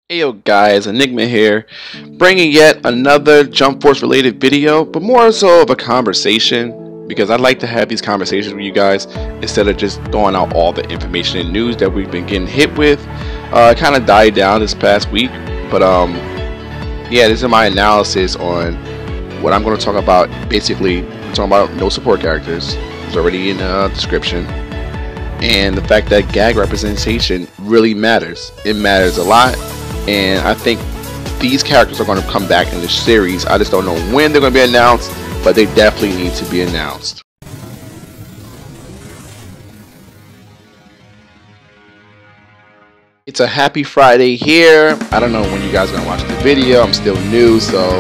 Hey yo guys, Enigma here, bringing yet another Jump Force related video, but more so of a conversation, because I'd like to have these conversations with you guys instead of just throwing out all the information and news that we've been getting hit with. It kind of died down this past week, but yeah, this is my analysis on what I'm going to talk about. Basically, I'm talking about no support characters. It's already in the description. And the fact that gag representation really matters. It matters a lot. And I think these characters are going to come back in the series. I just don't know when they're going to be announced, but they definitely need to be announced. It's a happy Friday here. I don't know when you guys are going to watch the video. I'm still new, so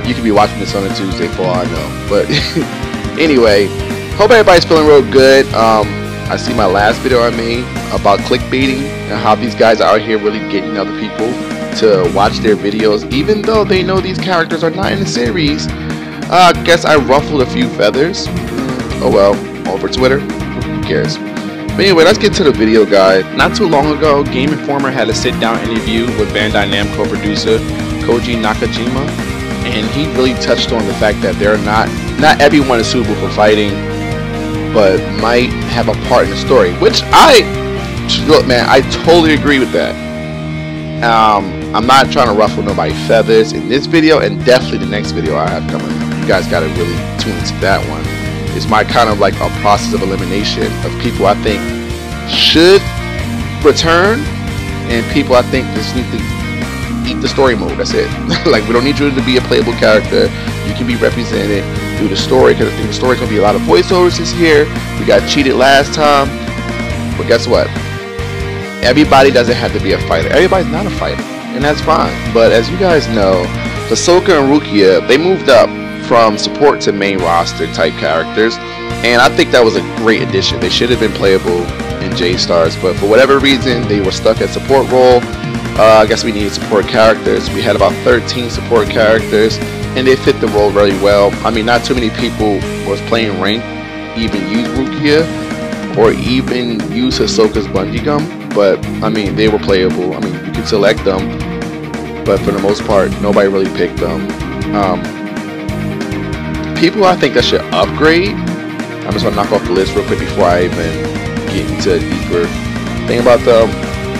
you could be watching this on a Tuesday for all I know. But anyway, hope everybody's feeling real good. I see my last video I made about clickbaiting and how these guys are out here really getting other people to watch their videos even though they know these characters are not in the series. I guess I ruffled a few feathers. Oh well, over Twitter, who cares? But anyway, let's get to the video, guys. Not too long ago, Game Informer had a sit-down interview with Bandai Namco producer Koji Nakajima, and he really touched on the fact that they're not everyone is suitable for fighting, but might have a part in the story, which look, man, I totally agree with that. I'm not trying to ruffle nobody's feathers in this video, and definitely the next video I have coming. You guys got to really tune into that one. It's my kind of like a process of elimination of people I think should return, and people I think just need to eat the story mode. That's it. Like, we don't need you to be a playable character. You can be represented through the story, because I think the story's gonna be a lot of voiceovers this year. We got cheated last time, but guess what? Everybody doesn't have to be a fighter. Everybody's not a fighter, and that's fine. But as you guys know, Hisoka and Rukia, they moved up from support to main roster type characters, and I think that was a great addition. They should have been playable in J-Stars, but for whatever reason, they were stuck at support role. I guess we needed support characters. We had about 13 support characters, and they fit the role really well. I mean, not too many people was playing rank even use Rukia or even use Hisoka's bungee gum, but I mean, they were playable. I mean, you could select them, but for the most part, nobody really picked them. People I think that should upgrade, I'm just gonna knock off the list real quick before I even get into a deeper thing about them.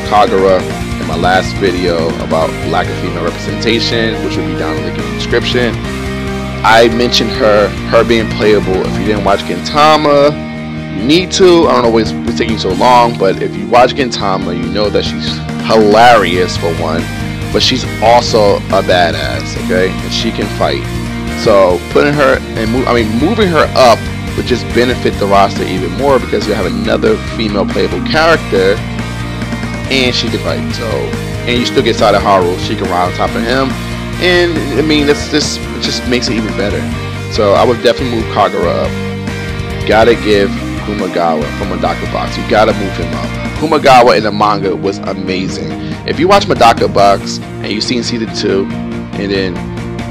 Kagura, in my last video about lack of female representation, which will be down in the link in the description, I mentioned her being playable. If you didn't watch Gintama, you need to. I don't know why it's taking so long, but if you watch Gintama, you know that she's hilarious for one, but she's also a badass, okay? And she can fight. So putting her and moving her up would just benefit the roster even more, because you have another female playable character, and she can fight. So, and you still get Sadaharu. She can ride on top of him, and I mean, it just makes it even better. So I would definitely move Kagura up. Gotta give Kumagawa from Madaka Box. You gotta move him up. Kumagawa in the manga was amazing. If you watch Madaka Box and you've seen season 2, and then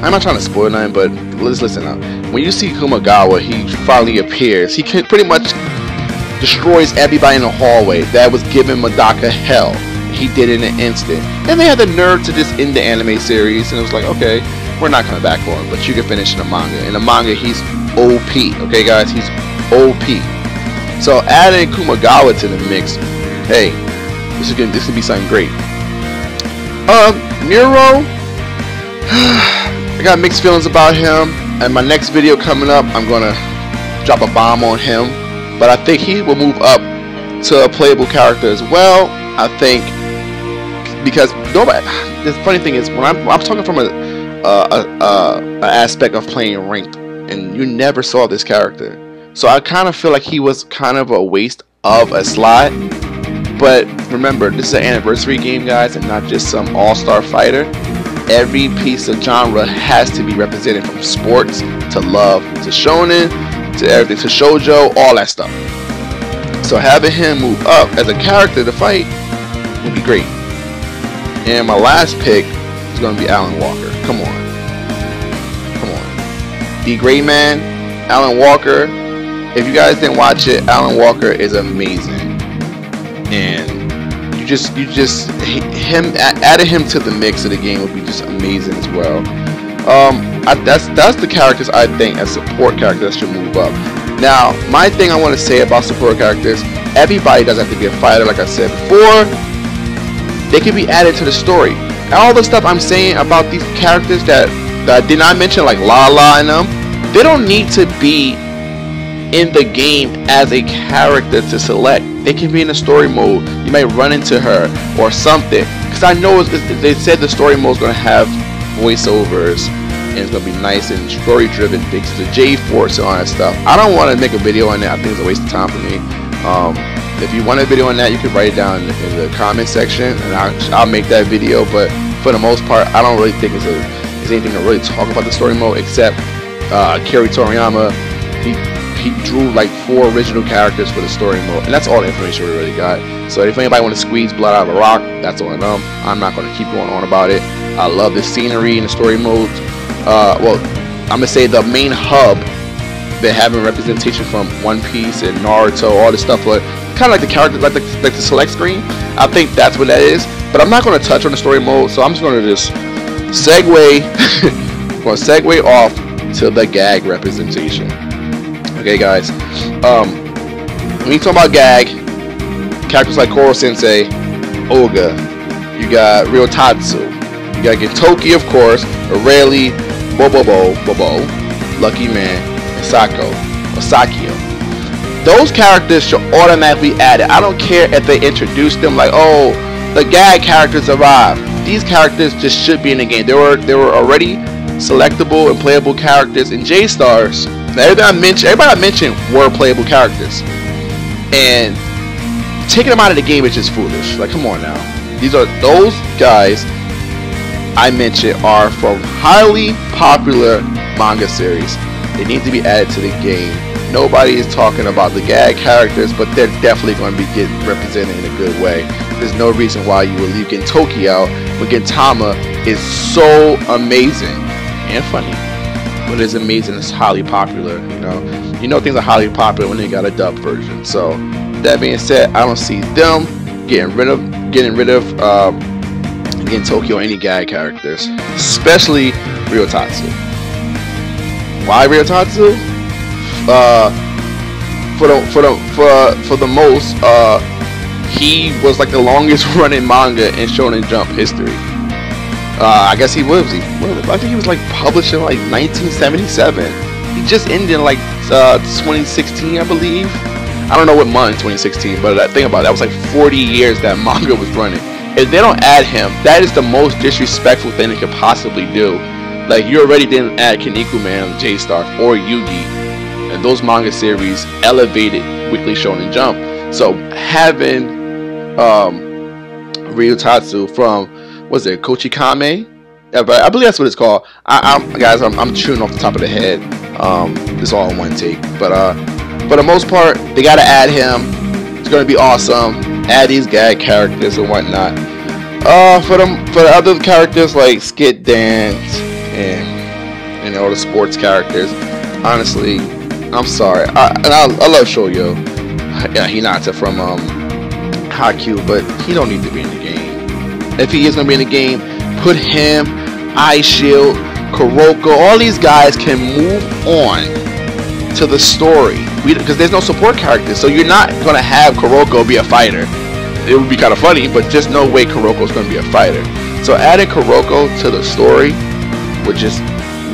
I'm not trying to spoil nothing, but let's listen up. When you see Kumagawa, he finally appears. He can pretty much destroys everybody in the hallway that was giving Madaka hell. He did it in an instant. And they had the nerve to just end the anime series, and it was like, okay, we're not coming back for him, but you can finish in the manga. In the manga, he's OP. Okay, guys, he's OP. So adding Kumagawa to the mix, hey, this could be something great. Miro, I got mixed feelings about him, and my next video coming up, I'm gonna drop a bomb on him, but I think he will move up to a playable character as well. I think because nobody. The funny thing is, when I'm talking from an aspect of playing ranked, and you never saw this character, so I kind of feel like he was kind of a waste of a slot. But remember, this is an anniversary game, guys, and not just some all-star fighter. Every piece of genre has to be represented, from sports to love to shonen to everything to shoujo, all that stuff. So having him move up as a character to fight would be great. And my last pick is going to be Alan Walker. Come on, the great man, Alan Walker. If you guys didn't watch it, Alan Walker is amazing, and adding him to the mix of the game would be just amazing as well. That's the characters I think as support characters should move up. Now, my thing I want to say about support characters, everybody doesn't have to be a fighter, like I said before. They can be added to the story. All the stuff I'm saying about these characters that I did not mention, like Lala and them, they don't need to be in the game as a character to select. They can be in the story mode. You might run into her or something. Because I know they said the story mode is going to have voiceovers and it's going to be nice and story driven things, the J-Force and all that stuff. I don't want to make a video on that. I think it's a waste of time for me. If you want a video on that, you can write it down in the comment section and I'll make that video. But for the most part, I don't really think it's anything to really talk about the story mode, except Akira Toriyama, he drew like 4 original characters for the story mode, and that's all the information we really got. So if anybody want to squeeze blood out of a rock, that's on them. I'm not going to keep going on about it. I love the scenery in the story mode. Well, I'm gonna say the main hub, they're having representation from One Piece and Naruto, all this stuff, but kind of like the characters, like the select screen. I think that's what that is. But I'm not going to touch on the story mode, so I'm just going to just segue off to the gag representation. Okay, guys. When you talk about gag, characters like Koro Sensei, Oga, you got Ryotatsu, you got Gentoki, of course, Aurelie, Bobo, Lucky Man, and Sakio. Those characters should automatically be added. I don't care if they introduce them like, oh, the gag characters arrived. These characters just should be in the game. They were already selectable and playable characters in J-Stars. Now, everybody I mentioned were playable characters, and taking them out of the game is just foolish. Like, come on now. Those guys I mentioned are from highly popular manga series. They need to be added to the game. Nobody is talking about the gag characters, but they're definitely going to be getting represented in a good way. There's no reason why you would leave Gentoki out, but Gintama is so amazing and funny. But it's amazing, it's highly popular, you know things are highly popular when they got a dub version. So that being said, I don't see them getting rid of Gentoki or any gag characters, especially Ryotatsu. Why Ryotatsu? For the most, he was like the longest running manga in Shonen Jump history. I guess he was. I think he was like published in like 1977. He just ended in like 2016, I believe. I don't know what month in 2016, but think about it, that was like 40 years that manga was running. If they don't add him, that is the most disrespectful thing they could possibly do. Like, you already didn't add Kinnikuman, J-Star, or Yugi, and those manga series elevated Weekly Shonen Jump. So having Ryotatsu from, what's it, Kochikame? I believe that's what it's called. Guys, I'm chewing off the top of the head. This all in one take. But for the most part, they gotta add him. It's gonna be awesome. Add these gag characters and whatnot. For the other characters like Skit Dance and all the sports characters, honestly, I'm sorry. I love Shoyo. Yeah, Hinata from Haikyuu, but he don't need to be in the game. If he is gonna be in the game, put him, Ice Shield, Kuroko, all these guys can move on to the story, because there's no support characters, so you're not gonna have Kuroko be a fighter. It would be kind of funny, but just no way Kuroko's gonna be a fighter. So adding Kuroko to the story would just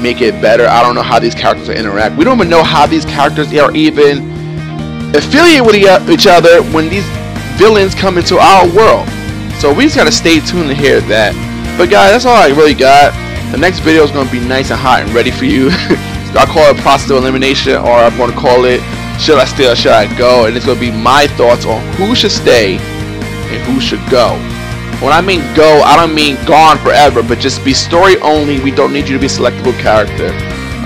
make it better. I don't know how these characters will interact. We don't even know how these characters are even affiliated with each other when these villains come into our world. So we just gotta stay tuned to hear that. But guys, that's all I really got. The next video is gonna be nice and hot and ready for you. I call it process of elimination, or I'm gonna call it should I stay or should I go? And it's gonna be my thoughts on who should stay and who should go. When I mean go, I don't mean gone forever, but just be story only. We don't need you to be a selectable character.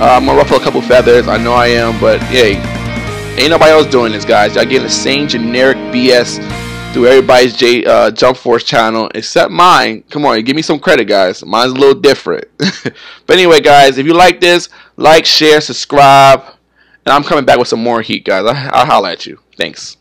I'm gonna ruffle a couple feathers, I know I am, but hey, ain't nobody else doing this, guys. Y'all getting the same generic BS through everybody's Jump Force channel except mine. Come on, give me some credit, guys. Mine's a little different. But anyway, guys, if you like this, like, share, subscribe, and I'm coming back with some more heat, guys. I'll holler at you. Thanks.